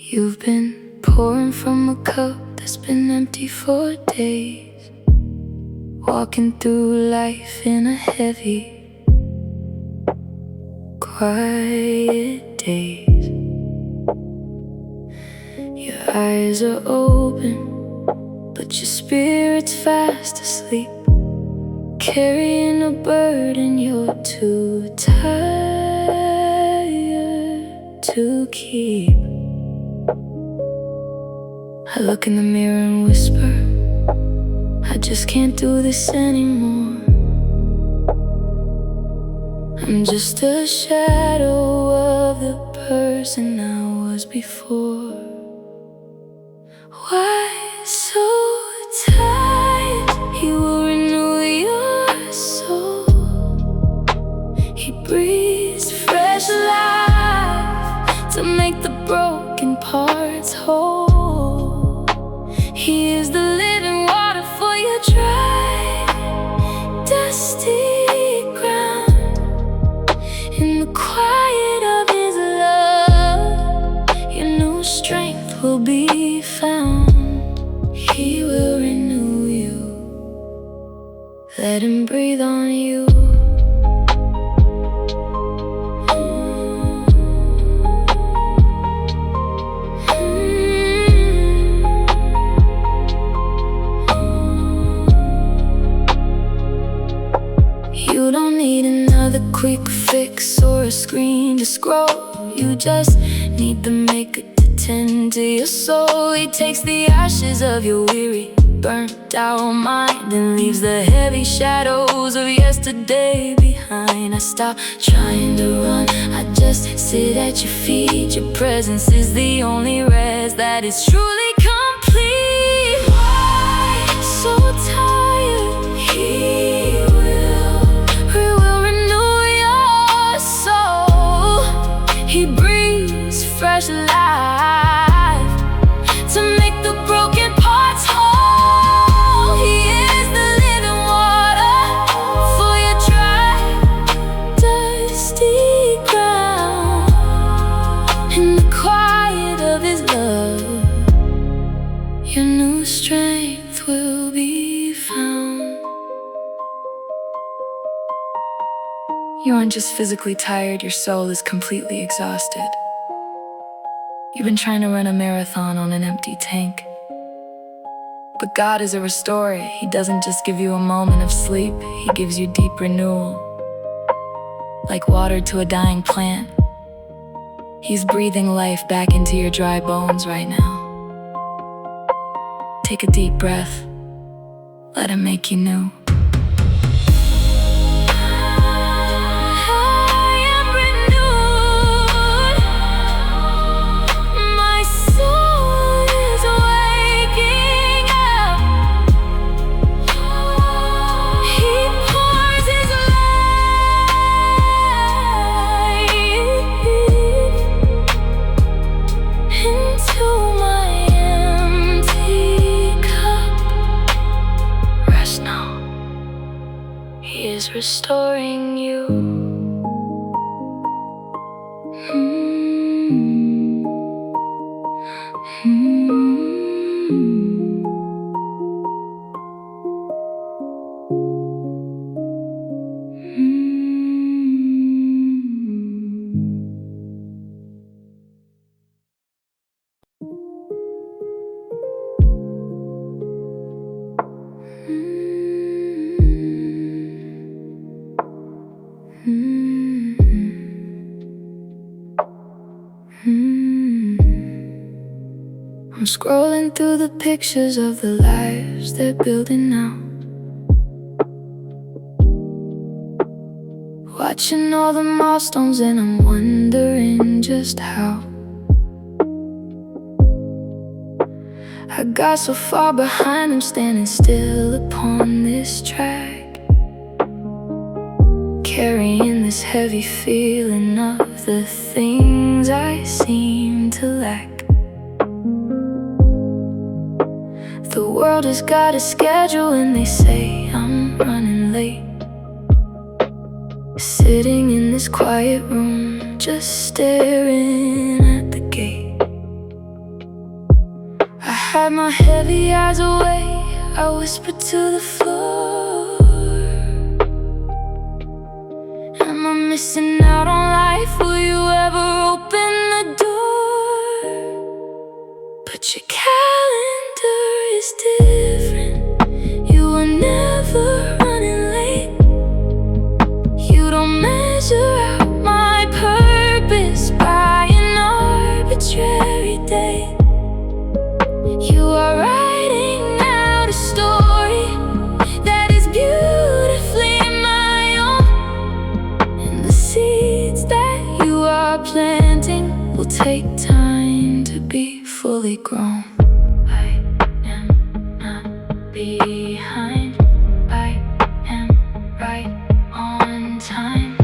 You've been pouring from a cup that's been empty for days, walking through life in a heavy, quiet daze. Your eyes are open, but your spirit's fast asleep, carrying a burden you're too tired to keep. I look in the mirror and whisper, I just can't do this anymore. I'm just a shadow of the person I was before. Why so tired? He will renew your soul. He breathes fresh life to make the broken parts whole. He is the living water for your dry, dusty ground. In the quiet of His love, your new strength will be found. He will renew you. Let Him breathe on you. You don't need another quick fix or a screen to scroll. You just need the Maker to tend to your soul. He takes the ashes of your weary, burnt out mind and leaves the heavy shadows of yesterday behind. I stop trying to run, I just sit at your feet. Your presence is the only rest that is truly complete. Why so tired? He will renew your soul. He breathes fresh life to make the broken parts whole. He is the living water for your dry, dusty ground. In the quiet of His love, your new strength will be found. You aren't just physically tired, your soul is completely exhausted. You've been trying to run a marathon on an empty tank. But God is a restorer. He doesn't just give you a moment of sleep, He gives you deep renewal. Like water to a dying plant, He's breathing life back into your dry bones right now. Take a deep breath. Let Him make you new. Restoring you. I'm scrolling through the pictures of the lives they're building now, watching all the milestones, and I'm wondering just how I got so far behind. I'm standing still upon this track, carrying this heavy feeling of the things I seem to lack. The world has got a schedule and they say I'm running late. Sitting in this quiet room, just staring at the gate. I had my heavy eyes away, I whispered to the floor, am I missing out on life? Will you ever open the door? But your calendar is different. You were never running late. You don't measure out my purpose by an arbitrary date. You are writing out a story that is beautifully my own, and the seeds that you are planting will take time to be fully grown. I am not behind, I am right on time.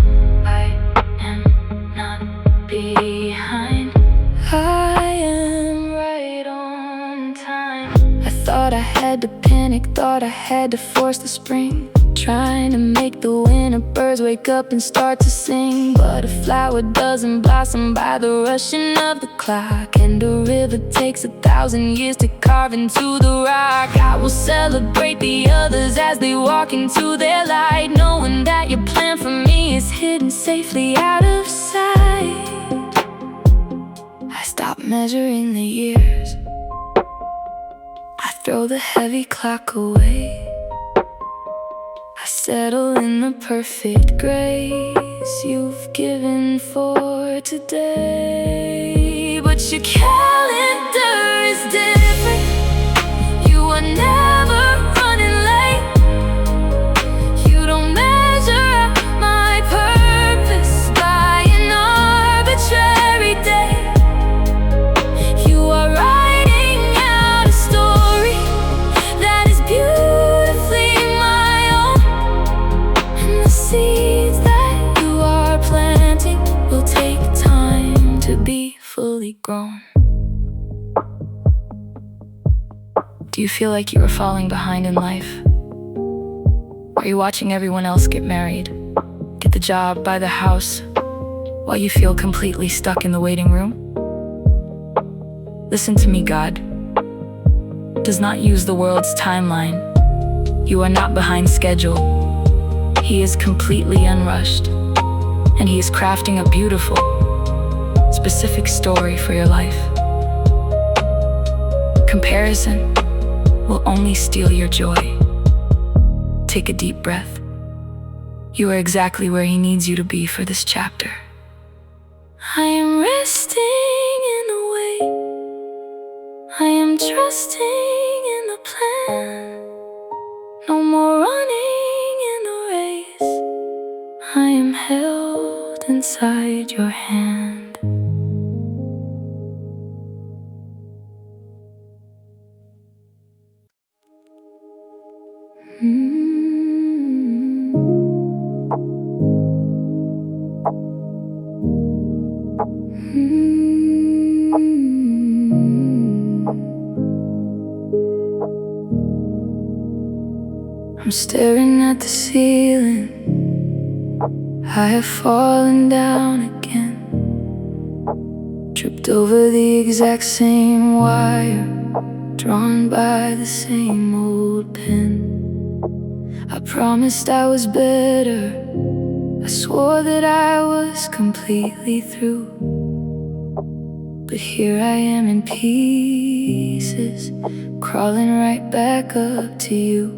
I am not behind, I am right on time. I thought I had to panic, thought I had to force the spring, trying to make the winter birds wake up and start to sing. But a flower doesn't blossom by the rushing of the clock, and a river takes 1,000 years to carve into the rock. I will celebrate the others as they walk into their light, knowing that your plan for me is hidden safely out of sight. I stop measuring the years, I throw the heavy clock away. I settle in the perfect grace you've given for today. But your calendar is different. You are never running late. You don't measure out my purpose by an arbitrary date. You are writing out a story that is beautifully my own, and the seeds that you are planting will take time to be fully grown. Do you feel like you are falling behind in life? Are you watching everyone else get married, get the job, buy the house, while you feel completely stuck in the waiting room? Listen to me, God does not use the world's timeline. You are not behind schedule. He is completely unrushed, and He is crafting a beautiful, specific story for your life. Comparison will only steal your joy. Take a deep breath. You are exactly where He needs you to be for this chapter. I am resting in the wait. I am trusting in the plan. No more running in the race. I am held inside your hand. I'm staring at the ceiling. I have fallen down again, tripped over the exact same wire, drawn by the same old pen. I promised I was better, I swore that I was completely through, but here I am in pieces, crawling right back up to you.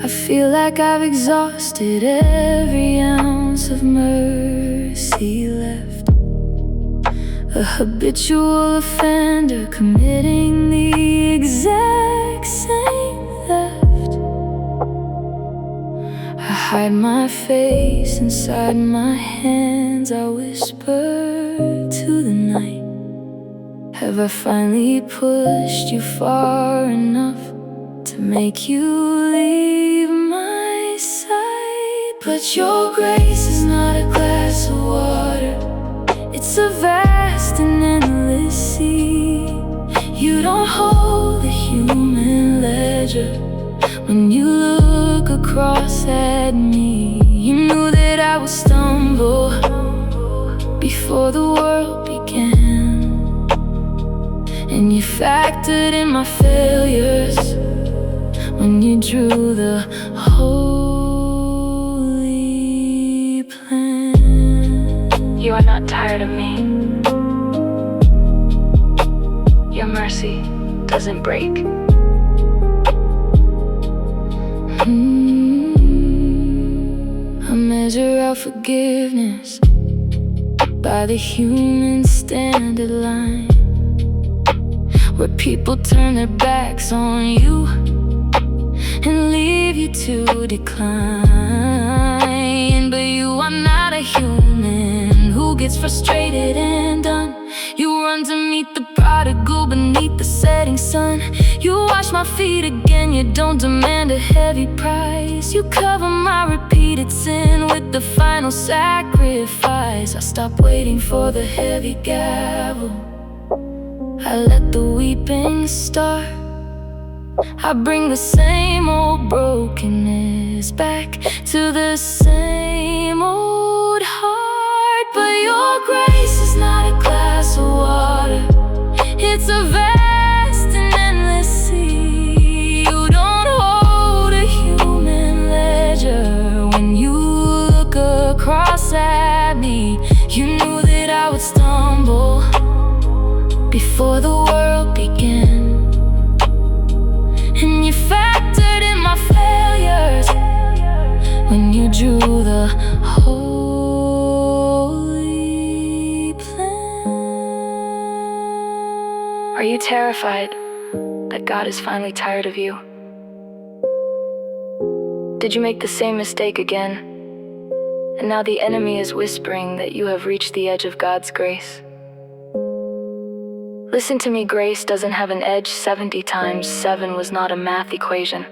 I feel like I've exhausted every ounce of mercy left, a habitual offender committing the exact same theft. I hide my face inside my hands, I whisper to the night, have I finally pushed you far enough to make you leave my sight? But your grace is not a glass of water, it's a vast and endless sea. You don't hold the human ledger. When you look across at me, you knew that I would stumble before the world began. And you factored in my failures when you drew the holy plan. You are not tired of me. Your mercy doesn't break. I measure out forgiveness by the human standard line, where people turn their backs on you and leave you to decline. But you are not a human who gets frustrated and done. You run to meet the prodigal beneath the setting sun. You wash my feet again, you don't demand a heavy price. You cover my repeated sin with the final sacrifice. I stop waiting for the heavy gavel, I let the weeping start. I bring the same old brokenness back to the same old heart. But your grace is not a glass of water, it's a vast and endless sea. You don't hold a human ledger. When you look across at me, you knew that I would stumble before the world began. And you factored in my failures when you drew the holy plan. Are you terrified that God is finally tired of you? Did you make the same mistake again? And now the enemy is whispering that you have reached the edge of God's grace. Listen to me, grace doesn't have an edge. 70 times 7 was not a math equation.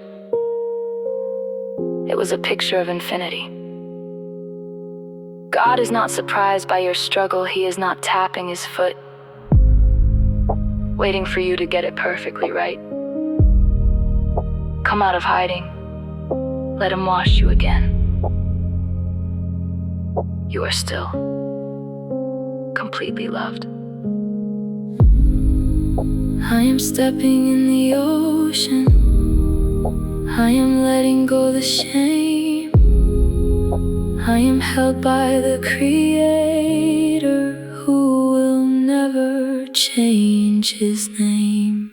It was a picture of infinity. God is not surprised by your struggle. He is not tapping his foot, waiting for you to get it perfectly right. Come out of hiding. Let him wash you again. You are still completely loved. I am stepping in the ocean, I am letting go the shame. I am held by the Creator who will never change his name.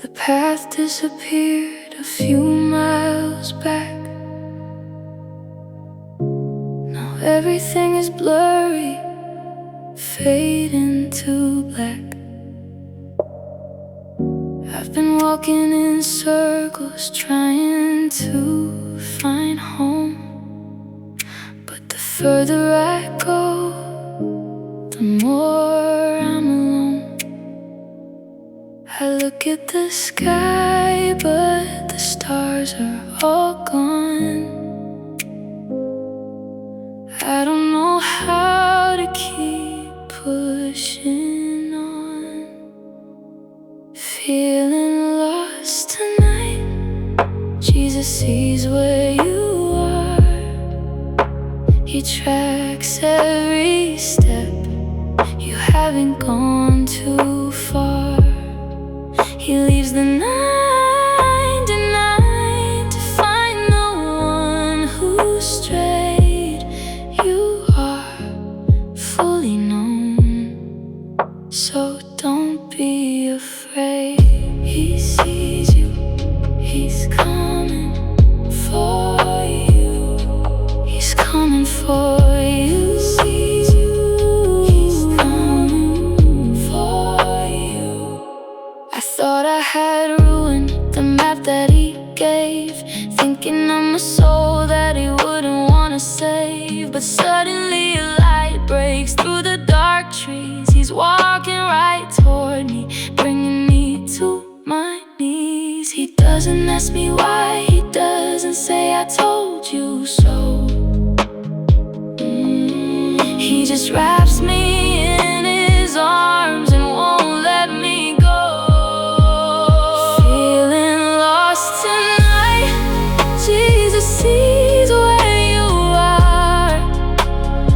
The path disappeared a few miles back. Now everything is blurry, fading to black. I've been walking in circles, trying to find home. But the further I go, the more I'm alone. I look at the sky, but the stars are all gone. I don't know how to keep pushing on. Feeling lost tonight, Jesus sees where you are. He tracks every step, you haven't gone too far. He leaves the 99 to find the one who strayed. You are fully known, so don't be afraid. He sees you, he's coming for you. He's coming for you. He sees you, he's coming for you. I thought I had ruined the map that he gave, thinking I'm a soul that he wouldn't want. wanna save. But suddenly a light breaks through the dark trees. He's walking right toward me, bringing me to my knees. He doesn't ask me why, he doesn't say I told you so. He just wraps me in his arms and won't let me go. Feeling lost tonight, Jesus sees where you are.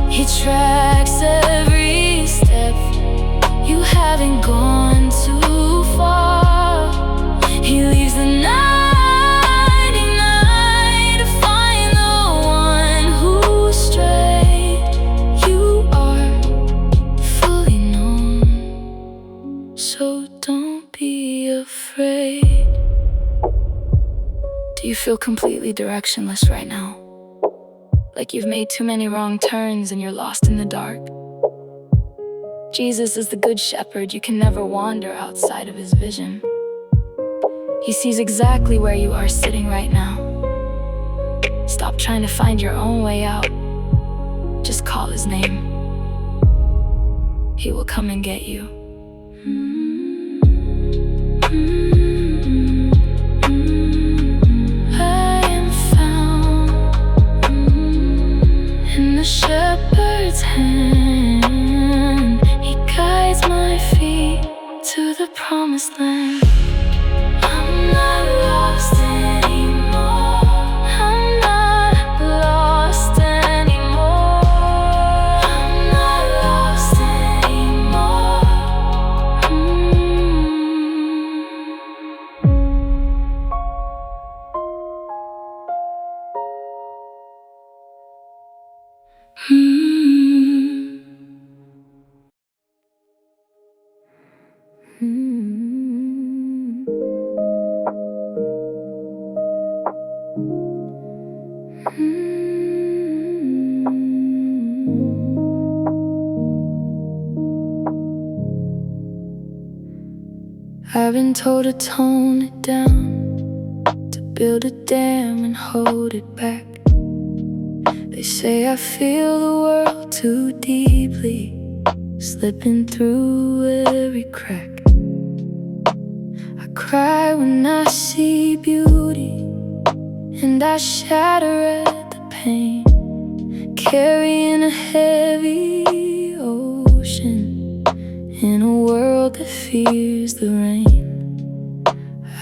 He tracks every step, you haven't gone too far. He leaves the 99 to find the one who's strayed. You are fully known, so don't be afraid. Do you feel completely directionless right now? Like you've made too many wrong turns and you're lost in the dark? Jesus is the good shepherd. You can never wander outside of his vision. He sees exactly where you are sitting right now. Stop trying to find your own way out. Just call his name. He will come and get you. I am found in the shepherd's hand. He guides my feet to the promised land. I'm not lost anymore. I'm not lost anymore. I'm not lost anymore. I've been told to tone it down, to build a dam and hold it back. They say I feel the world too deeply, slipping through every crack. I cry when I see beauty, and I shatter at the pain, carrying a heavy ocean in a world that fears the rain.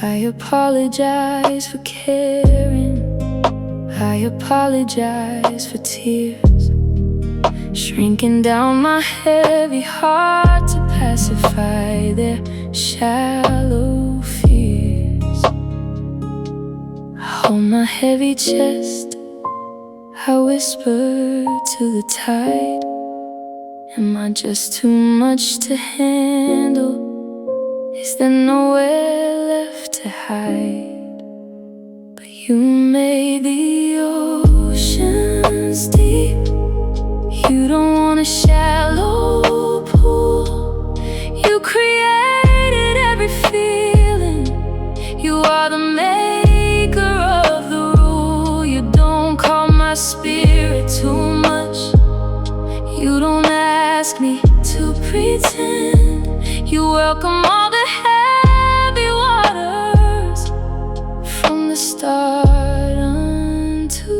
I apologize for caring, I apologize for tears, shrinking down my heavy heart to pacify their shallow fears. I hold my heavy chest, I whisper to the tide, am I just too much to handle? Is there nowhere left to hide? But you made the oceans deep. You don't want a shallow pool. You created every feeling. You are the maker of the rule. You don't call my spirit too much. You don't ask me to pretend. You welcome all the heavy waters, from the start unto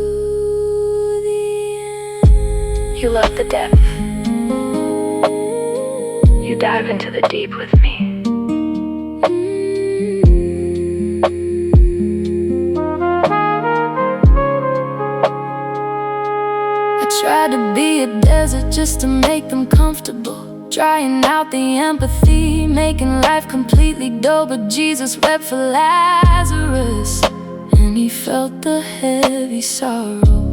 the end. You love the depth. You dive into the deep with me. I tried to be a desert just to make them comfortable, drying out the empathy, making life completely dull. But Jesus wept for Lazarus, and he felt the heavy sorrow.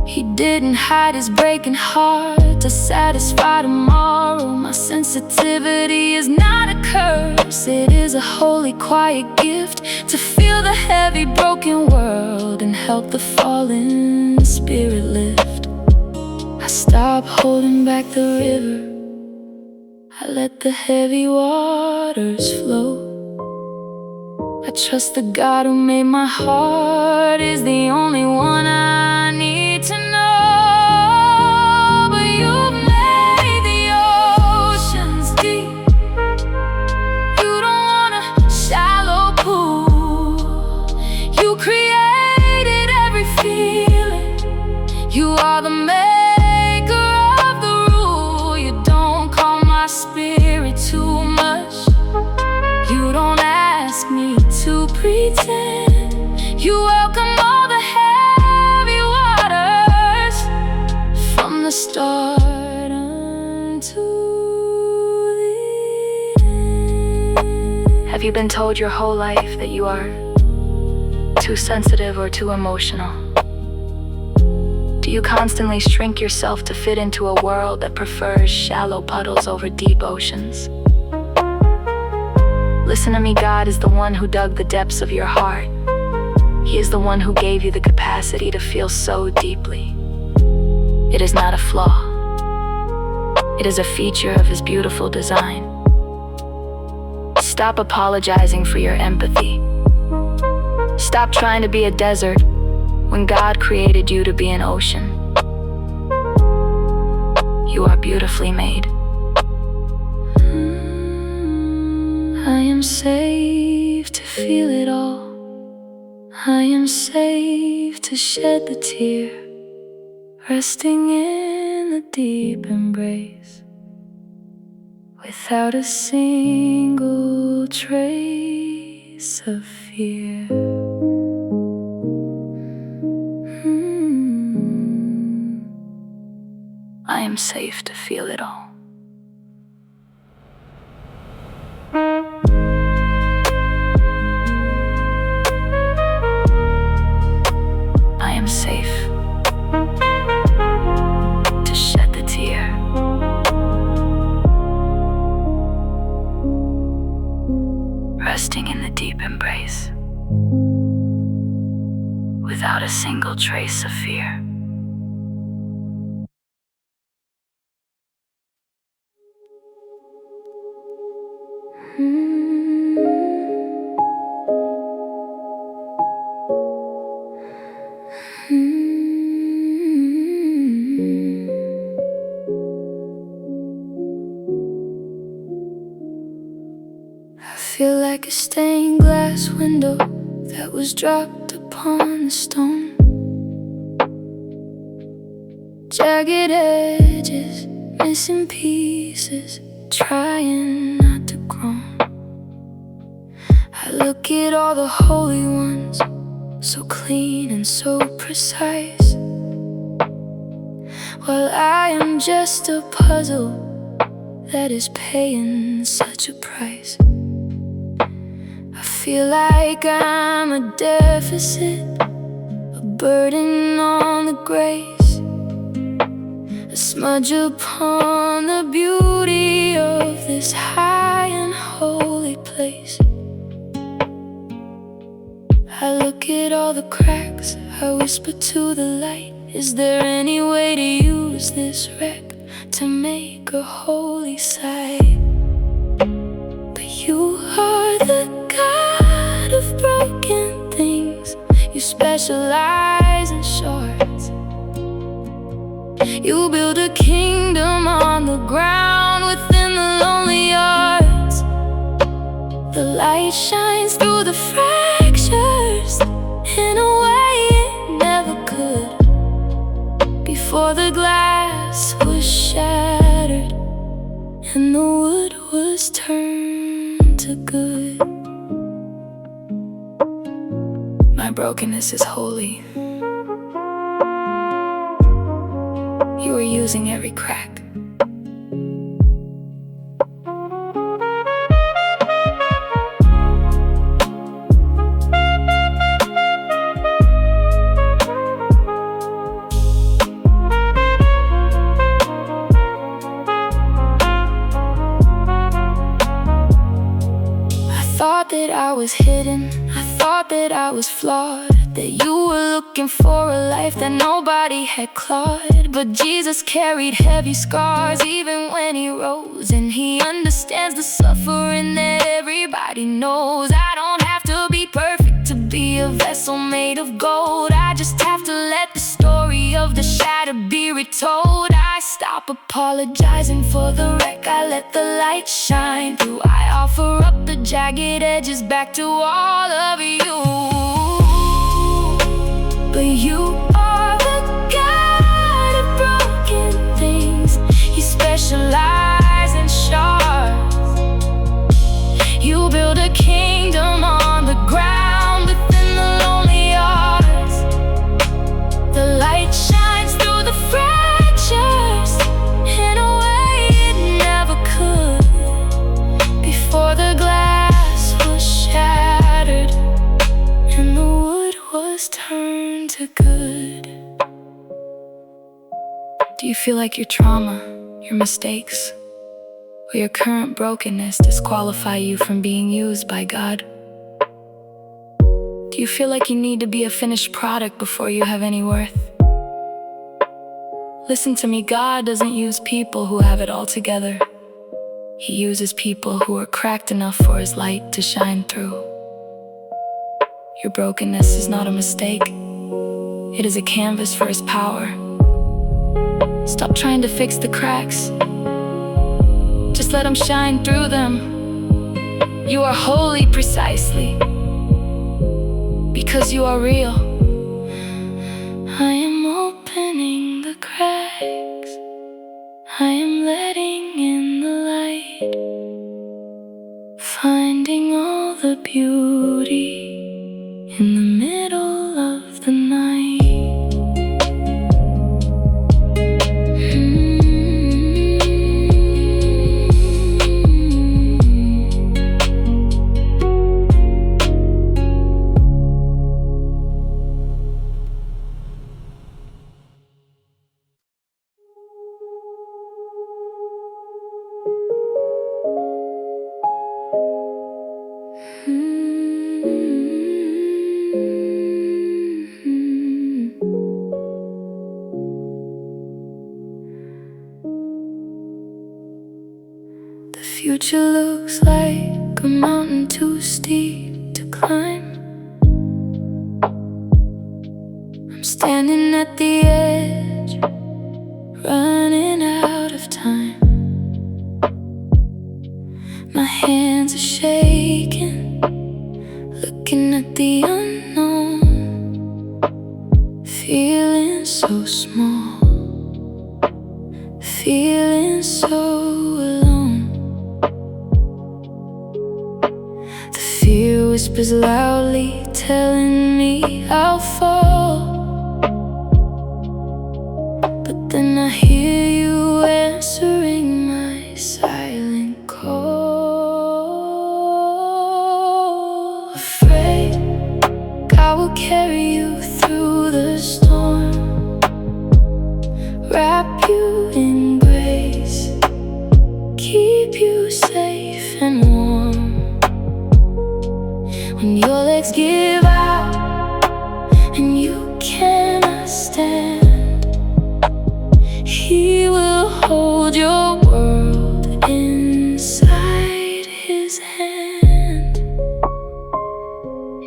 He didn't hide his breaking heart to satisfy tomorrow. My sensitivity is not a curse, it is a holy quiet gift, to feel the heavy broken world and help the fallen spirit lift. I stop holding back the river, I let the heavy waters flow. I trust the God who made my heart is the only one I need. Have you been told your whole life that you are too sensitive or too emotional? Do you constantly shrink yourself to fit into a world that prefers shallow puddles over deep oceans? Listen to me, God is the one who dug the depths of your heart. He is the one who gave you the capacity to feel so deeply. It is not a flaw. It is a feature of His beautiful design. Stop apologizing for your empathy. Stop trying to be a desert when God created you to be an ocean. You are beautifully made. I am safe to feel it all. I am safe to shed the tear, resting in the deep embrace, without a single trace of fear. I am safe to feel it all. I am safe to shed the tear, resting in the deep embrace, without a single trace of fear. I feel like a stained glass window that was dropped upon the stone. Jagged edges, missing pieces, trying not to groan. I look at all the holy ones, so clean and so precise, while I am just a puzzle that is paying such a price. I feel like I'm a deficit, a burden on the grace, a smudge upon the beauty of this high and holy place. I look at all the cracks, I whisper to the light, is there any way to use this wreck to make a holy sight? But you are the God of broken things. You specialize in shards. You build a kingdom on the ground within the lonely yards. The light shines through the fractures in a way it never could, before the glass was shattered and the wood was turned to good. My brokenness is holy. You are using every crack. That I was hidden, I thought that I was flawed, that you were looking for a life that nobody had clawed. But Jesus carried heavy scars even when He rose, and He understands the suffering that everybody knows. I don't have to be perfect to be a vessel made of gold. I just have to let the story of the shattered be retold. I stop apologizing for the wreck, I let the light shine through. I offer up the jagged edges back to all of you. But you are the God of broken things. You specialize in shards. You build a kingdom on the ground within the lonely yards. The light shines through the fractures in a way it never could, before the glass you feel like your trauma, your mistakes, or your current brokenness disqualify you from being used by God? Do you feel like you need to be a finished product before you have any worth? Listen to me, God doesn't use people who have it all together. He uses people who are cracked enough for His light to shine through. Your brokenness is not a mistake. It is a canvas for His power. Stop trying to fix the cracks. Just let Him shine through them. You are holy precisely because you are real. I am opening the cracks. I am letting in the light, finding all the beauty in the middle of the night. The future looks like a mountain too steep to climb. I'm standing at the edge, running out of time. My hands are shaking, looking at the unknown, feeling so small, feeling so alone. The fear whispers loudly, telling me I'll fall, but then I hear you answering my silent call. Afraid God will carry you through the storm, wrap you in grace, keep you safe and warm. When your legs give out and you cannot stand, He will hold your world inside His hand.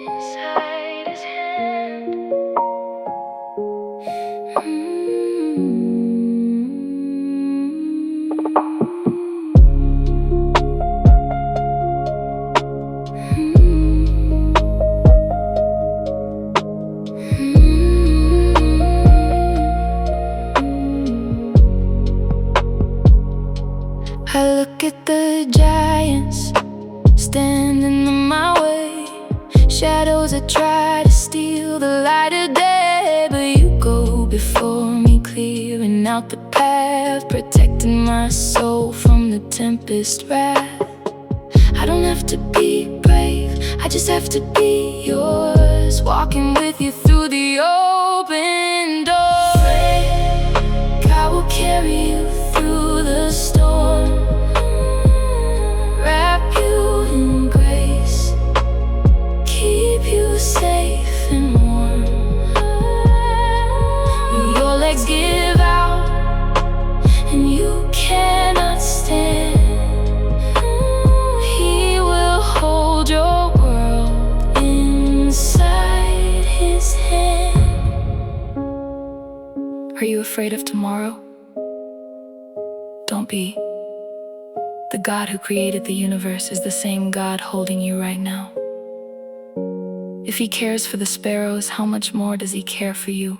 Inside His hand. I look at the giants standing in my way, shadows that try to steal the light of day. But you go before me, clearing out the path, protecting my soul from the tempest wrath. I don't have to be brave, I just have to be yours, walking with you through the open door. God will carry you through the storm, wrap you in grace, keep you safe and warm. When your legs give out and you cannot stand, He will hold your world inside His hand. Are you afraid of tomorrow? Don't be. The God who created the universe is the same God holding you right now. If He cares for the sparrows, how much more does He care for you?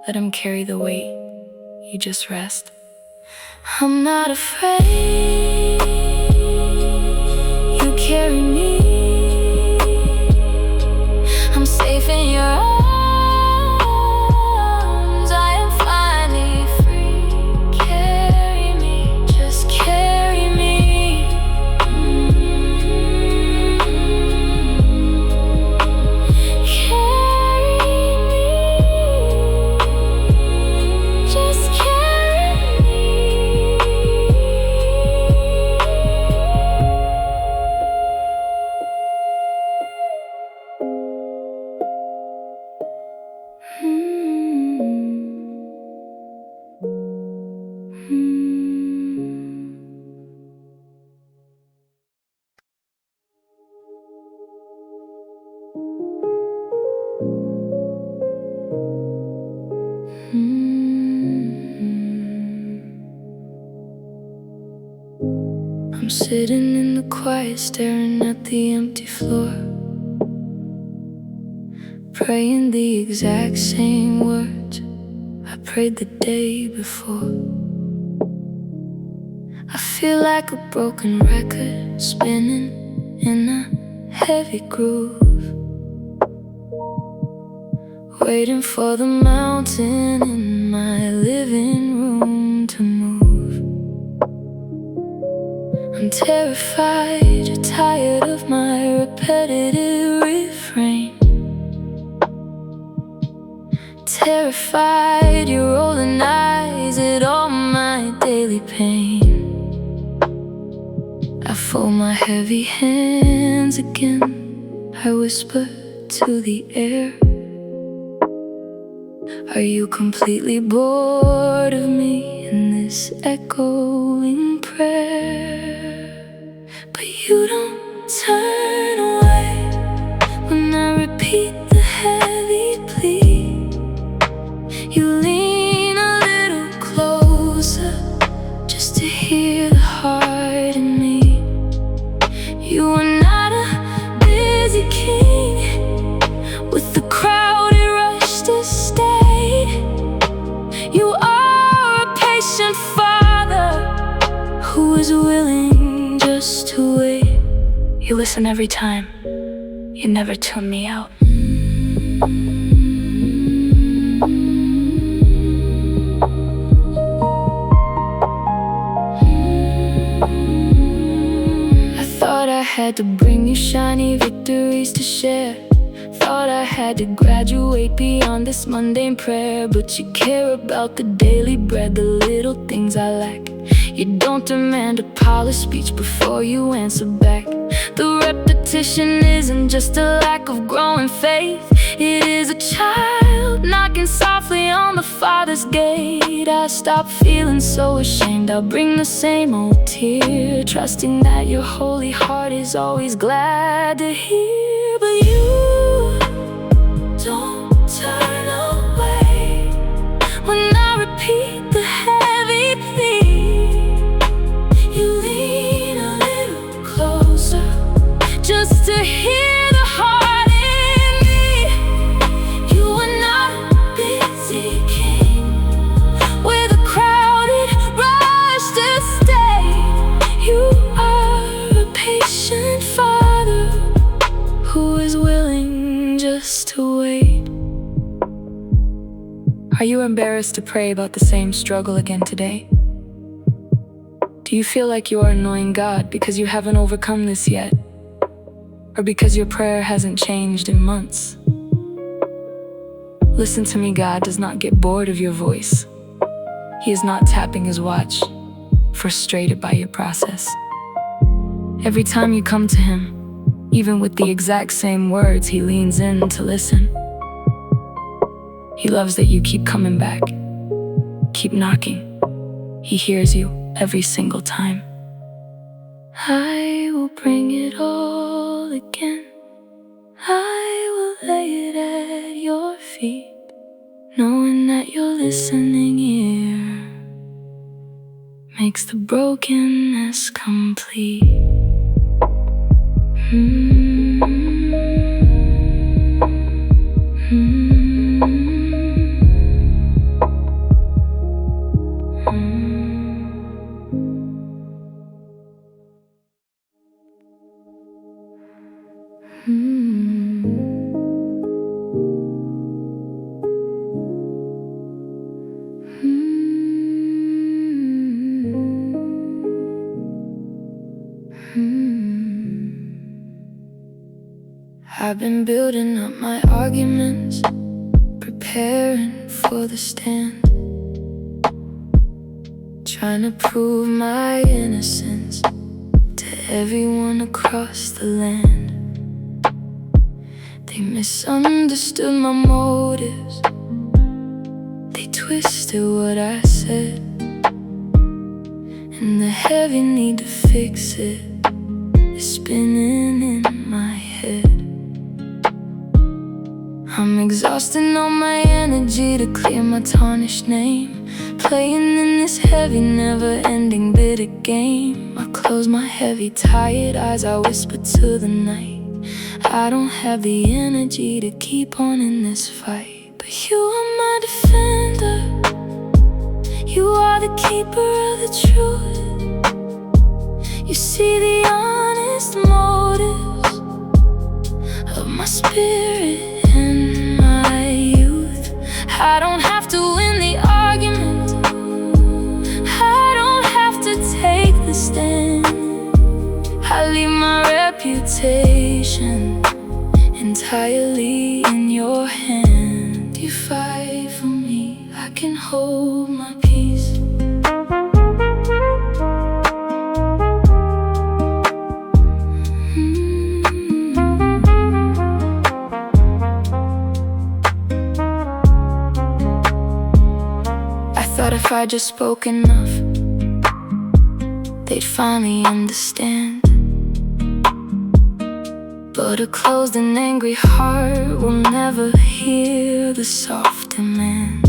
Let Him carry the weight. You just rest. I'm not afraid. You carry me. I'm safe in your arms. I'm sitting in the quiet, staring at the empty floor, praying the exact same words I prayed the day before. I feel like a broken record spinning in a heavy groove, waiting for the mountain in my living room to move. I'm terrified, tired of my repetitive refrain. Terrified, you're rolling eyes at all my daily pain. I fold my heavy hands again, I whisper to the air. Are you completely bored of me in this echoing prayer? But you don't turn away when I repeat the heavy plea. You lean a little closer just to hear the heart in me. You are not a busy king with the crowded rush to stay. You are a patient father who is willing just to wait. You listen every time, you never tune me out. I thought I had to bring you shiny victories to share. Thought I had to graduate beyond this mundane prayer. But you care about the daily bread, the little things I lack. You don't demand a polished speech before you answer back. The repetition isn't just a lack of growing faith, it is a child knocking softly on the Father's gate. I stop feeling so ashamed, I'll bring the same old tear, trusting that your holy heart is always glad to hear. But you don't turn away when I repeat the heavy plea. You lean a little closer just to hear the heart in me. You are not a busy king with a crowded rush to stay. You are a patient father who is willing just to wait. Are you embarrassed to pray about the same struggle again today? Do you feel like you are annoying God because you haven't overcome this yet? Or because your prayer hasn't changed in months? Listen to me, God does not get bored of your voice. He is not tapping his watch, frustrated by your process. Every time you come to him, even with the exact same words, he leans in to listen. He loves that you keep coming back, keep knocking. He hears you every single time. I will bring it all again. I will lay it at your feet, knowing that your listening ear makes the brokenness complete. I've been building up my arguments, preparing for the stand, trying to prove my innocence to everyone across the land. They misunderstood my motives, they twisted what I said, and the heavy need to fix it is spinning in my head. I'm exhausting all my energy to clear my tarnished name, playing in this heavy, never-ending bitter game. I close my heavy, tired eyes, I whisper to the night, I don't have the energy to keep on in this fight. But you are my defender, you are the keeper of the truth. You see the honest motives of my spirit and my youth. I don't have to win the argument, I don't have to take the stand. I leave my reputation entirely in your hand. You fight for me, I can hold my peace. Thought if I just spoke enough, they'd finally understand. But a closed and angry heart will never hear the soft demand.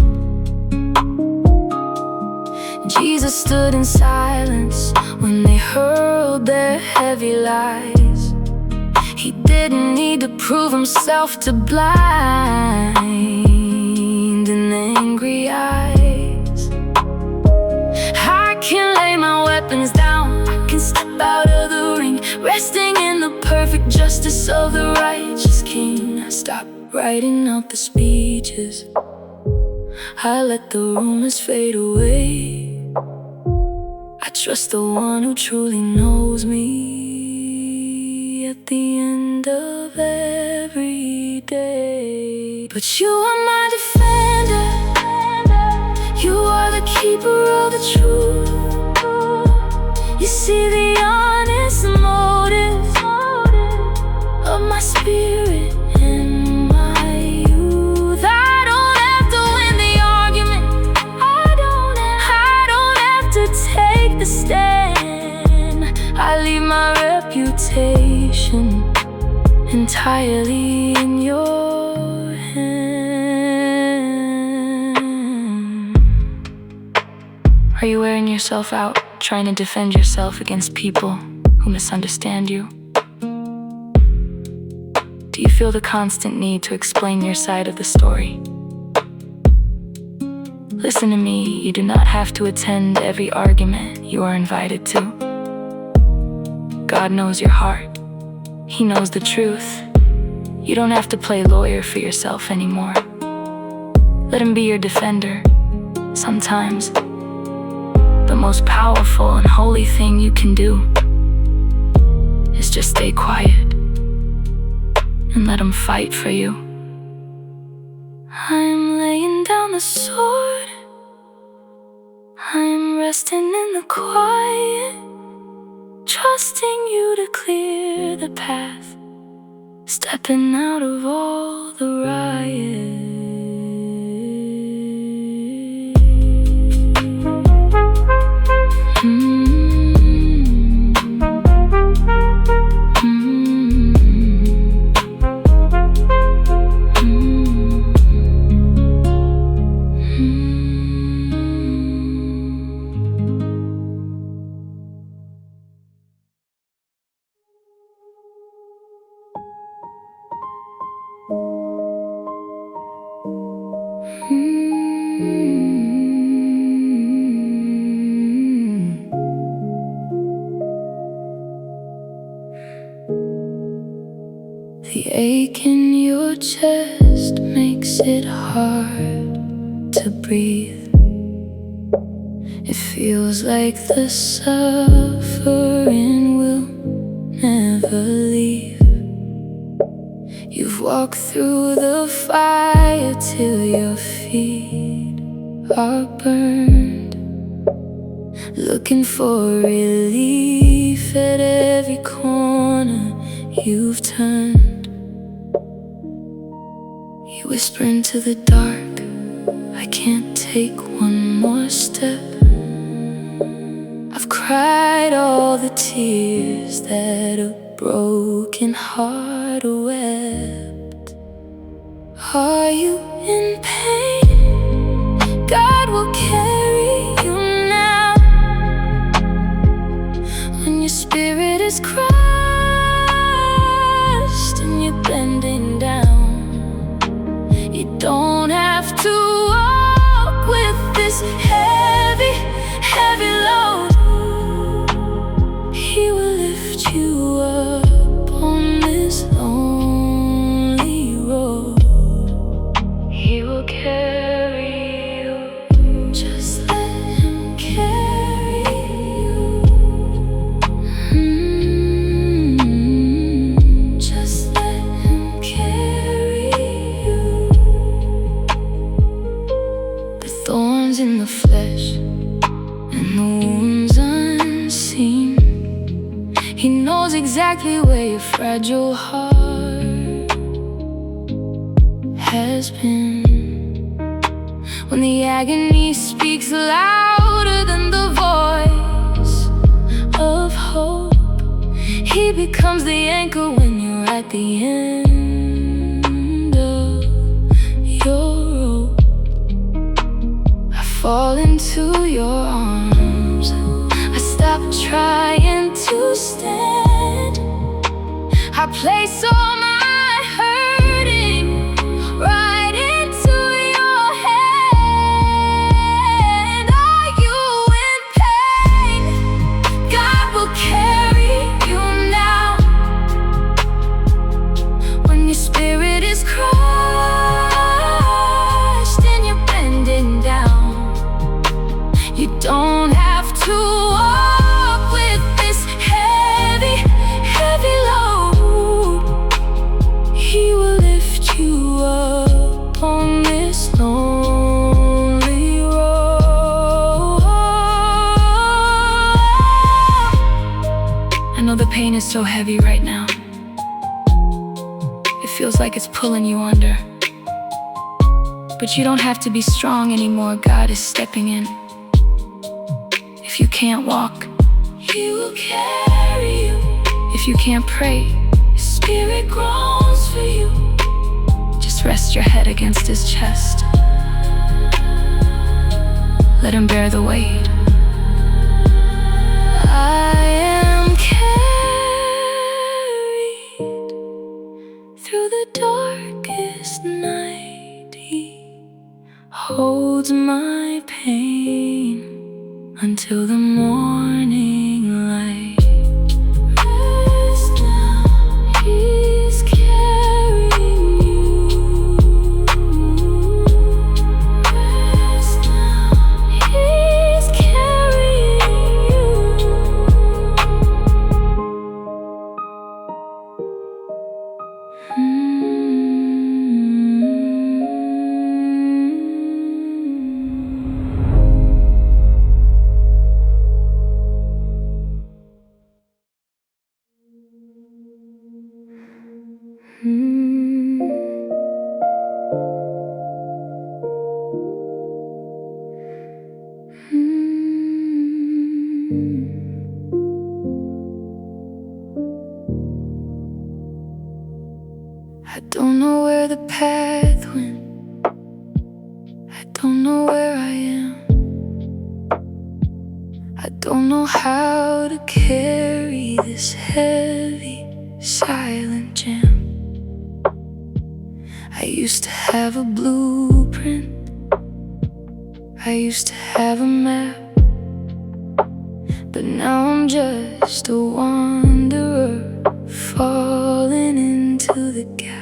Jesus stood in silence when they hurled their heavy lies. He didn't need to prove himself to blind and angry eyes. I can lay my weapons down, I can step out of the ring, resting in the perfect justice of the righteous King. I stop writing out the speeches, I let the rumors fade away. I trust the one who truly knows me at the end of every day. But you are my defender, you are the keeper of the truth. You see the honest motives of my spirit and my youth. I don't have to win the argument, I don't have to take the stand. I leave my reputation entirely in your hand. Are you wearing yourself out, trying to defend yourself against people who misunderstand you? Do you feel the constant need to explain your side of the story? Listen to me, you do not have to attend every argument you are invited to. God knows your heart, He knows the truth. You don't have to play lawyer for yourself anymore. Let Him be your defender. Sometimes the most powerful and holy thing you can do is just stay quiet and let Him fight for you. I'm laying down the sword, I'm resting in the quiet, trusting you to clear the path, stepping out of all the riot. The ache in your chest makes it hard to breathe. It feels like the suffering will never leave. You've walked through the fire till your feet are burned, looking for relief at every corner you've turned. You whisper into the dark, I can't take one more step. I've cried all the tears that a broken heart wept. Are you in pain? God will carry is crushed and you're bending down, you don't have to walk with this heavy, heavy load. He will lift you up on this lonely road. He will carry you. Just let him carry you. Just let him carry you. The thorns in the flesh and the wounds unseen, he knows exactly where your fragile heart has been. When the agony speaks louder than the voice of hope, he becomes the anchor when you're at the end of your rope. I fall into your arms, I stop trying to stand. I place all my hurting right into your hand. Are you in pain? God will carry you now. When your spirit is crushed and you're bending down, you don't have to walk with this heavy, heavy load. He will lift you up on this lonely road. I know the pain is so heavy right now. It feels like it's pulling you under. But you don't have to be strong anymore. God is stepping in. If you can't walk, He will carry you. If you can't pray, His Spirit groans for you. Just rest your head against His chest. Let Him bear the weight. I am carried through the darkest night. He holds my pain until the morning light. Rest now, He's carrying you. Rest now, He's carrying you. I don't know where the path went. I don't know where I am. I don't know how to carry this heavy, silent gem. I used to have a blueprint. I used to have a map. But now I'm just a wanderer, falling into the gap.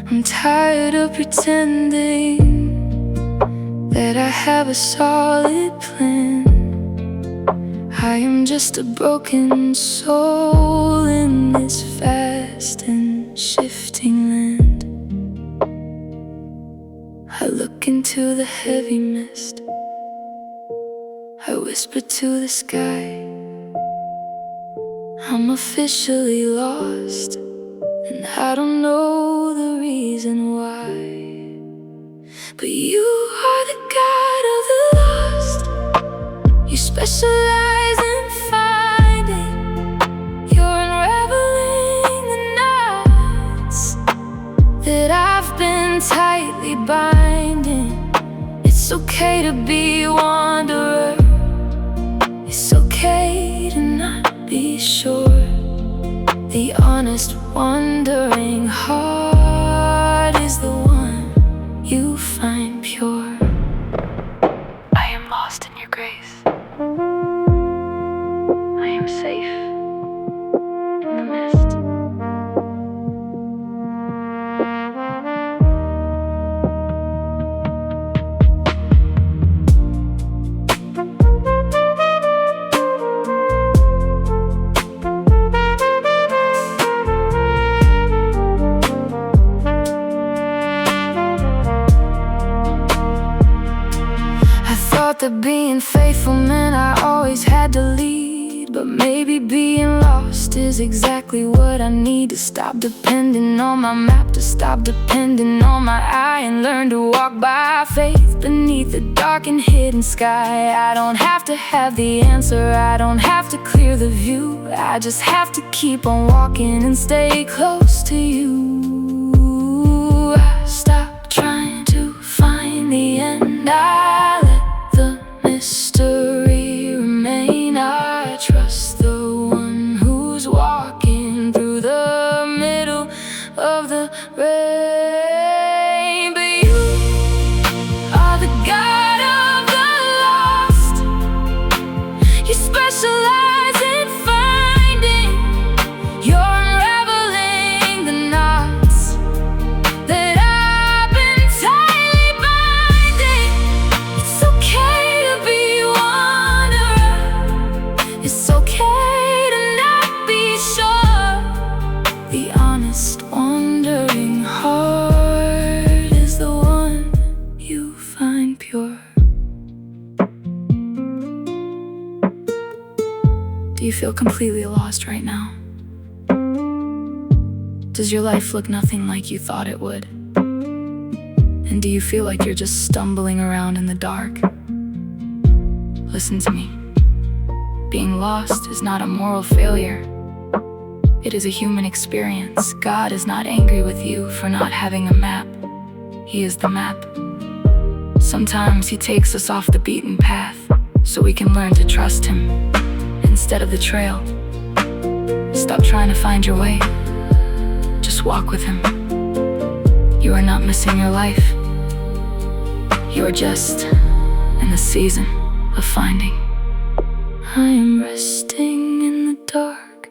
I'm tired of pretending that I have a solid plan. I am just a broken soul in this vast and shifting land. I look into the heavy mist. I whisper to the sky. I'm officially lost, and I don't know the reason why. But you are the God of the lost. You specialize in finding. You're unraveling the knots that I've been tightly binding. It's okay to be a wanderer. It's okay to not be sure. The honest, wandering heart is the one you find pure. I am lost in your grace. I am safe in the mist. That being faithful meant I always had to lead, but maybe being lost is exactly what I need. To stop depending on my map, to stop depending on my eye, and learn to walk by faith beneath the dark and hidden sky. I don't have to have the answer, I don't have to clear the view. I just have to keep on walking and stay close to you. I stop trying to find the end, I let the mystery remain. I trust the one who's walking through the middle of the rain. But you are the God of the lost. You specialize in finding, you're unraveling the knots that I've been tightly binding. It's okay to be wanderer. It's okay to not be sure. The honest, wandering heart is the one you find pure. Do you feel completely lost right now? Does your life look nothing like you thought it would? And do you feel like you're just stumbling around in the dark? Listen to me. Being lost is not a moral failure. It is a human experience. God is not angry with you for not having a map. He is the map. Sometimes He takes us off the beaten path so we can learn to trust Him instead of the trail. Stop trying to find your way. Just walk with Him. You are not missing your life. You are just in the season of finding. I am resting in the dark.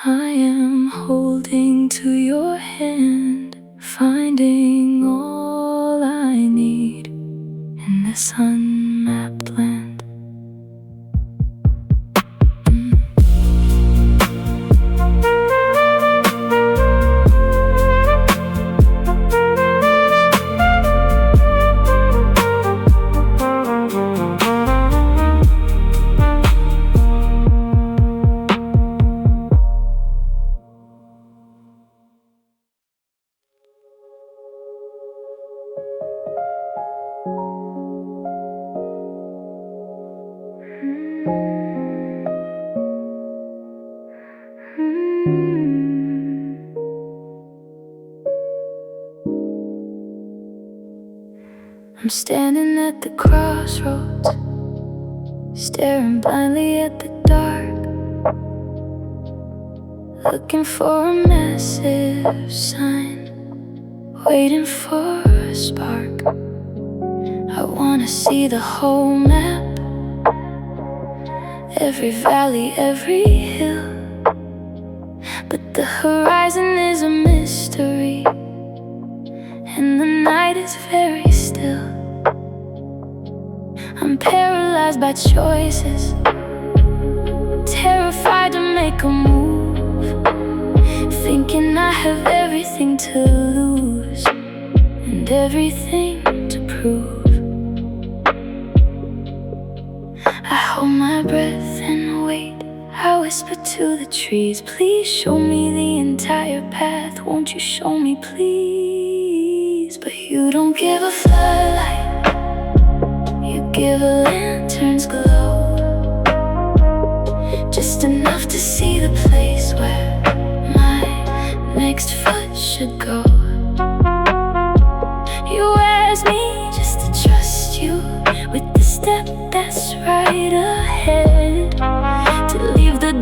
I am holding to your hand, finding all I need in this unmapped land. I'm standing at the crossroads, staring blindly at the dark, looking for a massive sign, waiting for a spark. I wanna see the whole map, every valley, every hill, but the horizon is a mystery, and the night is very still. I'm paralyzed by choices, terrified to make a move, thinking I have everything to lose and everything to prove. I hold my breath and wait. I whisper to the trees, please show me the entire path. Won't you show me, please? But you don't give a floodlight, you give a lantern's glow, just enough to see the place where my next foot should go. You ask me just to trust you with the step that's right ahead, to leave the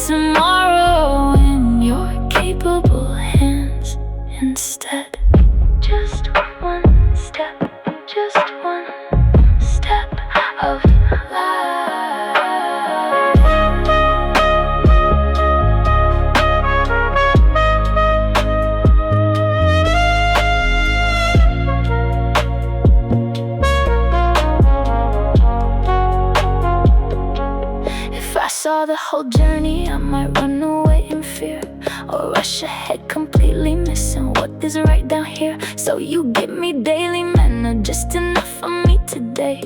tomorrow in your capable hands instead. Just one step, just one step of life. If I saw the whole journey, I might run away in fear, or rush ahead completely missing what is right down here. So you give me daily manna, just enough for me today,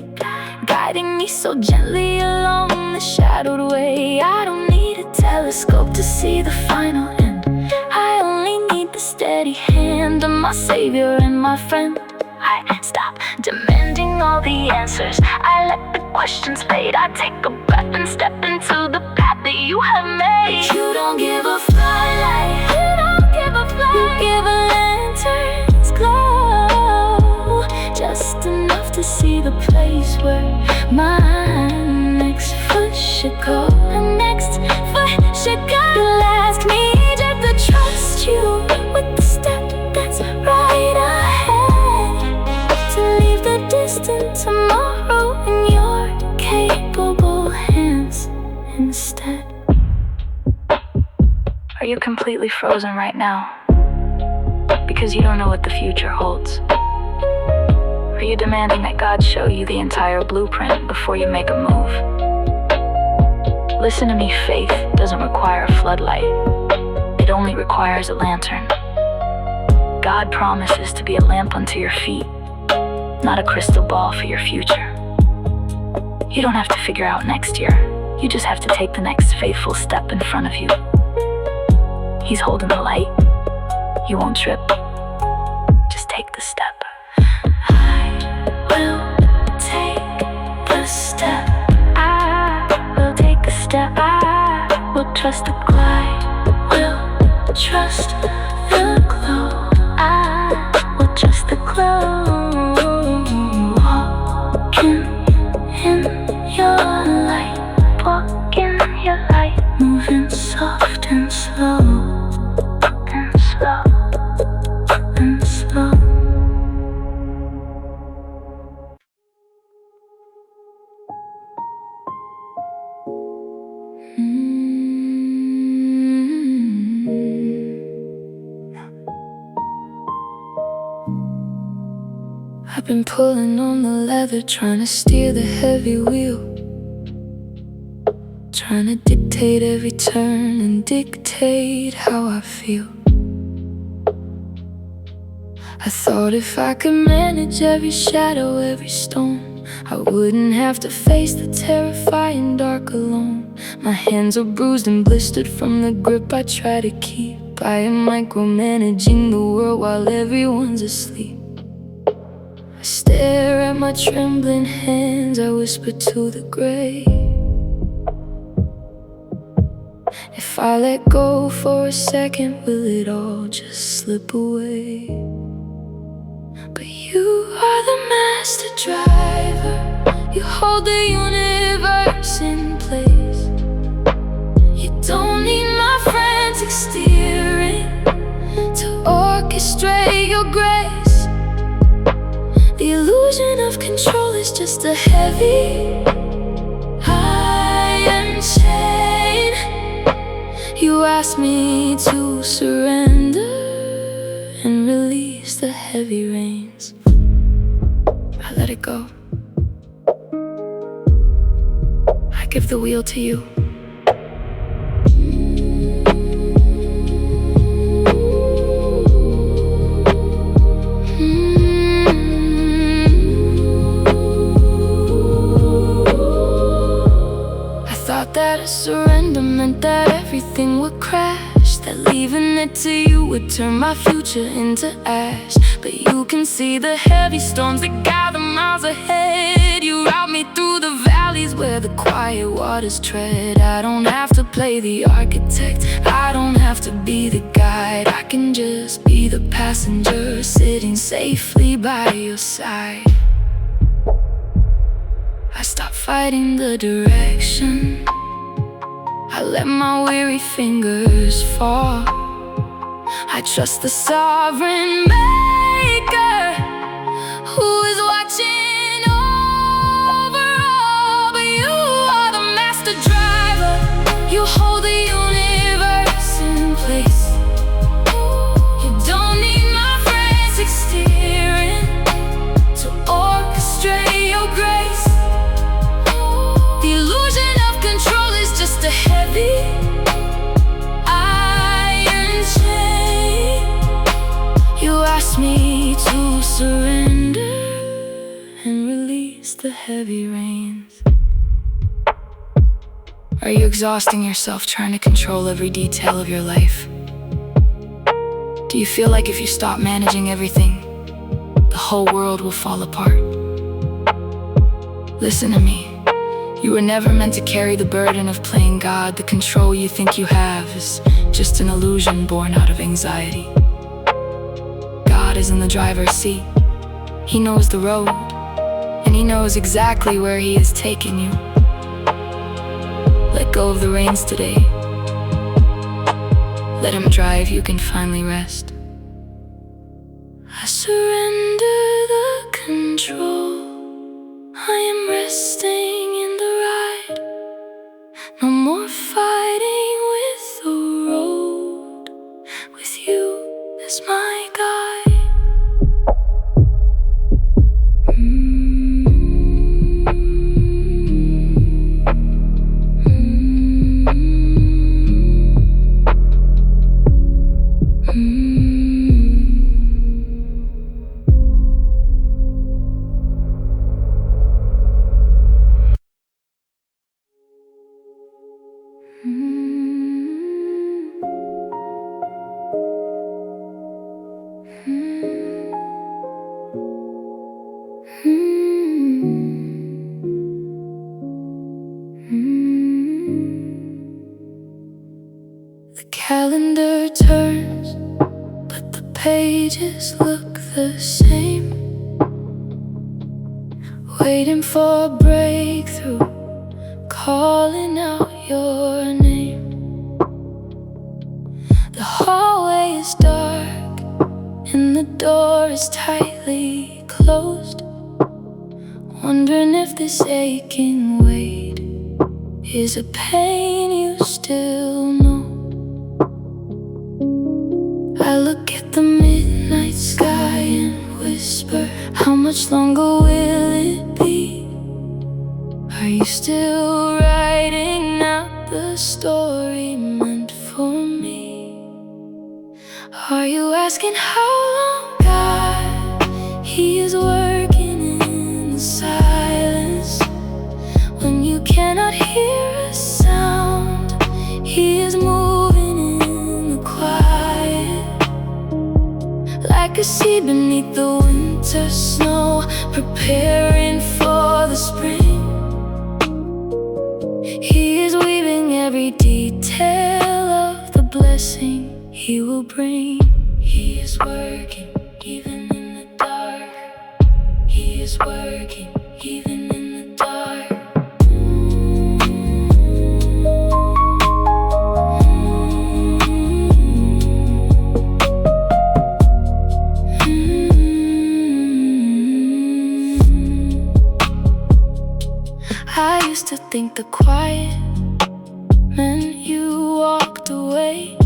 guiding me so gently along the shadowed way. I don't need a telescope to see the final end. I only need the steady hand of my savior and my friend. I stop demanding all the answers, I let the questions fade. I take a breath and step into the path that you have made. But you don't give a flylight, you don't give a flight. You give a lantern's glow, just enough to see the place where my next foot should go. The next foot should go. You'll ask me just to trust you with the step that's right ahead, to leave the distant tomorrow in your capable hands instead. Are you completely frozen right now because you don't know what the future holds? Are you demanding that God show you the entire blueprint before you make a move? Listen to me, faith doesn't require a floodlight. It only requires a lantern. God promises to be a lamp unto your feet, not a crystal ball for your future. You don't have to figure out next year. You just have to take the next faithful step in front of you. He's holding the light. You won't trip. Just take the step. I will take the step. I will take the step. I will trust the glide. Will trust the glow. I will trust the glow. Walking in your light, walking in your light, moving soft and slow, and slow, and slow. I've been pulling on the leather, trying to steer the heavy wheel, trying to dictate every turn and dictate how I feel. I thought if I could manage every shadow, every storm, I wouldn't have to face the terrifying dark alone. My hands are bruised and blistered from the grip I try to keep. I am micromanaging the world while everyone's asleep. I stare at my trembling hands, I whisper to the grave. If I let go for a second, will it all just slip away? But you are the master driver, you hold the universe in place. You don't need my frantic steering to orchestrate your grace. The illusion of control is just a heavy iron chain. You ask me to surrender and release the heavy reins. I let it go. I give the wheel to you. That a surrender meant that everything would crash, that leaving it to you would turn my future into ash. But you can see the heavy storms that gather miles ahead. You route me through the valleys where the quiet waters tread. I don't have to play the architect, I don't have to be the guide. I can just be the passenger sitting safely by your side. I stop fighting the direction, I let my weary fingers fall. I trust the sovereign maker who is watching over all. But you are the master driver, you hold the universe in place. You don't need my frantic steering to orchestrate your grace. The illusion of control is just a heavy iron chain. You ask me to surrender and release the heavy reins. Are you exhausting yourself trying to control every detail of your life? Do you feel like if you stop managing everything, the whole world will fall apart? Listen to me. You were never meant to carry the burden of playing God. The control you think you have is just an illusion born out of anxiety. God is in the driver's seat. He knows the road, and He knows exactly where He is taking you. Let go of the reins today. Let Him drive, you can finally rest. I surrender the control. I am resting in the ride. No more fighting with the road. With you as my guide. The calendar turns, but the pages look the same. Waiting for a breakthrough, calling out your name. The hallway is dark and the door is tightly closed. Wondering if this aching weight is a pain you still know. I look at the midnight sky and whisper, how much longer will it be? Are you still writing out the story meant for me? Are you asking how long, God? He is working in the silence. When you cannot hear a sound, He is moving in the quiet. Like a seed beneath the winter snow, preparing for the spring. He is weaving every detail of the blessing He will bring. He is working even in the dark. He is working even in the dark. I used to think the quiet meant you walked away,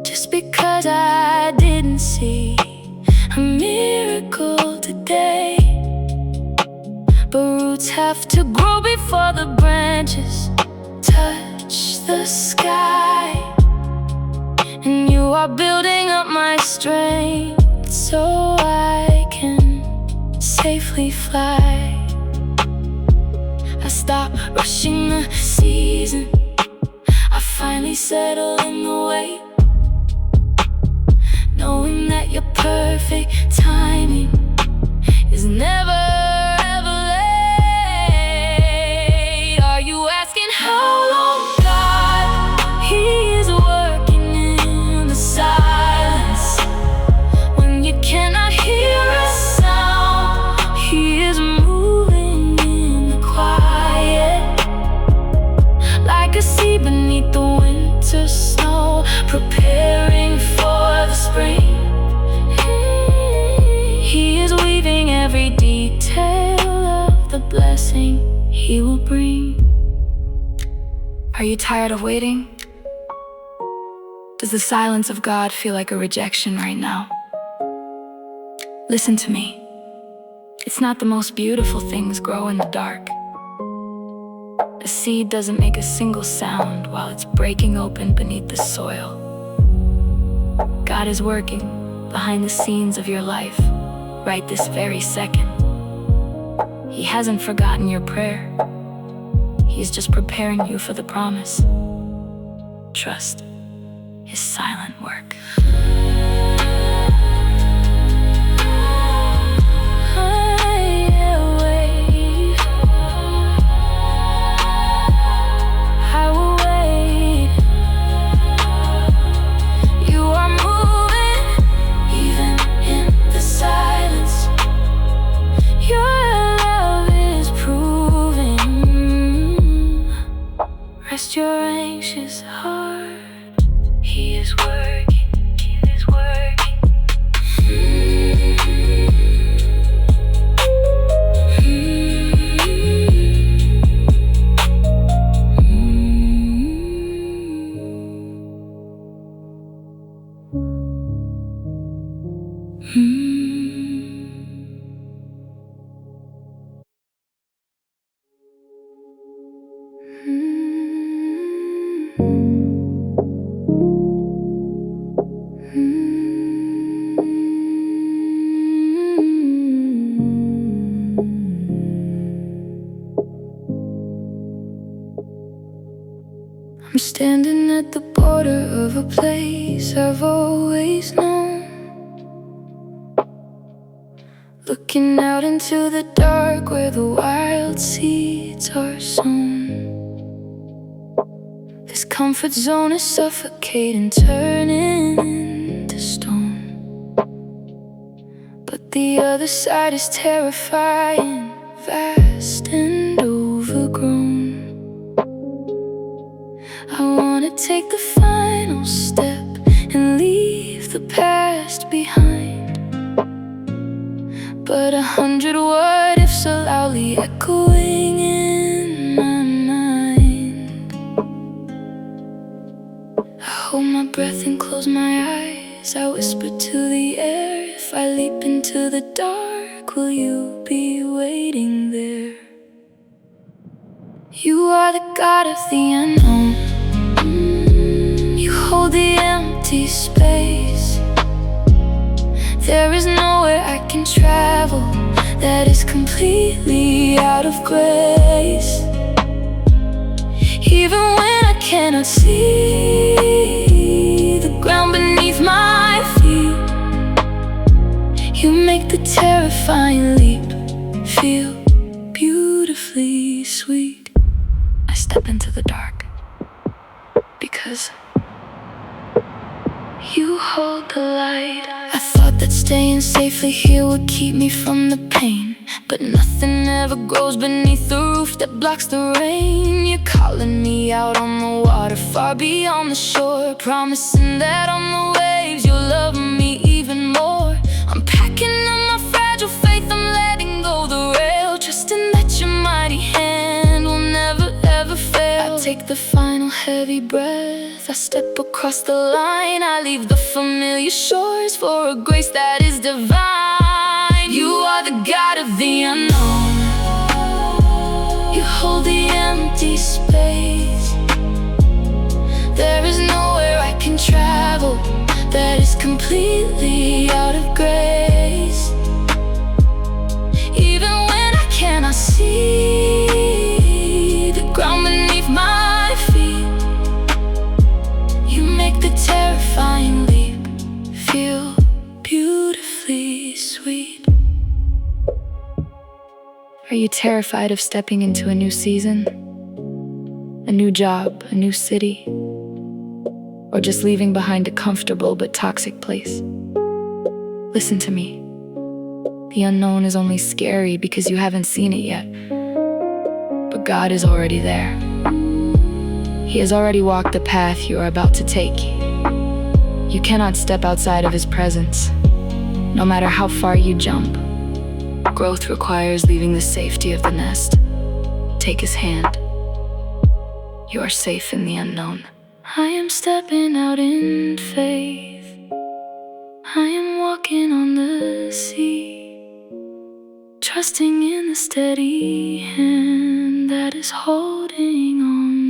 just because I didn't see a miracle today. But roots have to grow before the branches touch the sky. And you are building up my strength so I can safely fly. I stop rushing the season. I finally settle in the wait, knowing that your perfect timing is never ever late. Are you asking how long, God? He is working in the silence. When you cannot hear a sound, He is moving in the quiet. He will bring. Are you tired of waiting? Does the silence of God feel like a rejection right now? Listen to me. It's not the most beautiful things grow in the dark. A seed doesn't make a single sound while it's breaking open beneath the soil. God is working behind the scenes of your life right this very second. He hasn't forgotten your prayer. He's just preparing you for the promise. Trust His silent work. Rest your anxious heart. He is working, He is working. I'm standing at the border of a place I've always known, looking out into the dark where the wild seeds are sown. This comfort zone is suffocating, turning into stone. But the other side is terrifying, vast and overgrown. I wanna take the final step and leave the past behind, but 100 what ifs are loudly echoing in my mind. I hold my breath and close my eyes. I whisper to the air, if I leap into the dark, will you be waiting there? You are the God of the unknown. You hold the empty space. There is nowhere I can travel that is completely out of grace. Even when I cannot see the ground beneath my feet, you make the terrifying leap feel beautifully sweet. I step into the dark because you hold the light. I thought that staying safely here would keep me from the pain, but nothing ever grows beneath the roof that blocks the rain. You're calling me out on the water, far beyond the shore, promising that on the waves you'll love me even more. I'm packing up my fragile faith, I'm letting go the rail, trusting that your mighty hand will never ever fail. I take the final heavy breath, I step across the line, I leave the familiar shores for a grace that is divine. You are the God of the unknown. You hold the empty space. There is nowhere I can travel that is completely out of grace. Even when I cannot see the ground beneath my feet, you make the terrifying leap feel beautifully sweet. Are you terrified of stepping into a new season? A new job, a new city? Or just leaving behind a comfortable but toxic place? Listen to me. The unknown is only scary because you haven't seen it yet. But God is already there. He has already walked the path you are about to take. You cannot step outside of His presence, no matter how far you jump. Growth requires leaving the safety of the nest, Take his hand. You are safe in the unknown. I am stepping out in faith. I am walking on the sea, trusting in the steady hand that is holding on